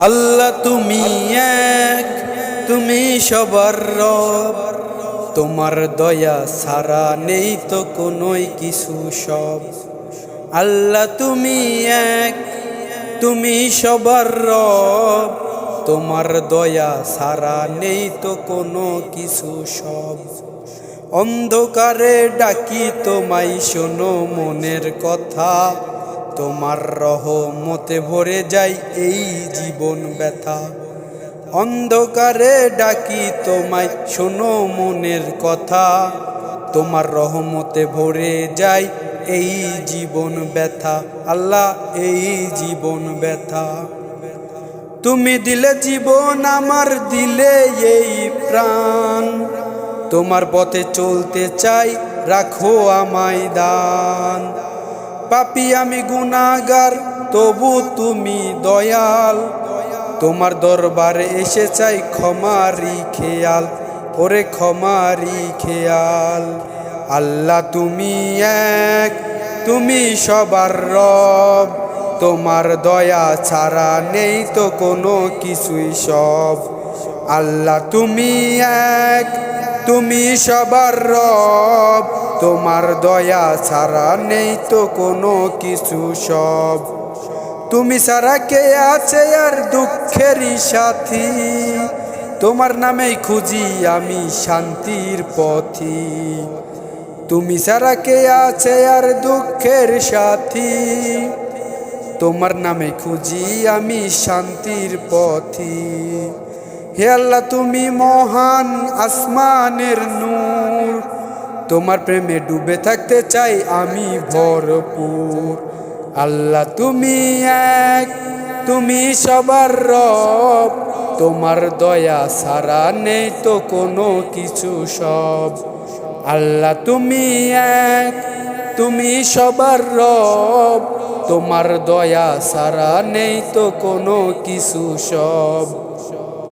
আল্লাহ তুমি এক, তুমি সবার রব, তোমার দয়া ছাড়া নেই তো কোনোই কিছু সব। আল্লাহ তুমি এক, তুমি সবার রব, তোমার দয়া ছাড়া নেই তো কোনো কিছু সব। অন্ধকারে ডাকি তোমায়, শোনো মনের কথা, তোমার রহমতে ভরে যায় এই জীবন ব্যথা। অন্ধকারে ডাকি তোমায়, শোনো মনের কথা, তোমার রহমতে ভরে যায় এই জীবন ব্যথা। আল্লাহ এই জীবন ব্যথা, তুমি দিলে জীবন, আমার দিলে এই প্রাণ, তোমার পথে চলতে চাই, রাখো আমায় দান। পাপী আমি গুনাহগার, তবু তুমি দয়াল, তোমার দরবারে এসে চাই ক্ষমারি খেয়াল, ওরে ক্ষমারি খেয়াল। আল্লাহ তুমি এক, তুমি সবার রব, তোমার দয়া ছাড়া নেই তো কোনো কিছুই সব। আল্লাহ তুমি এক, তুমি সবার রব, তোমার দয়া ছাড়া নেই তো কোনো কিছু সব। তুমি ছাড়া কে আছে আর দুঃখেরই সাথী, তোমার নামেই খুঁজি আমি শান্তির পথি। তুমি ছাড়া কে আছে আর দুঃখের সাথী, তোমার নামে খুঁজি আমি শান্তির পথি। হে আল্লাহ তুমি মহান, আসমানের নূর, তোমার প্রেমে ডুবে থাকতে চাই আমি ভরপুর। আল্লাহ তুমি এক, তুমি সবার রব, তোমার দয়া ছাড়া নেই তো কোনো কিছু সব। আল্লাহ তুমি এক, তুমি সবার রব, তোমার দয়া ছাড়া নেই তো কোনো কিছু সব।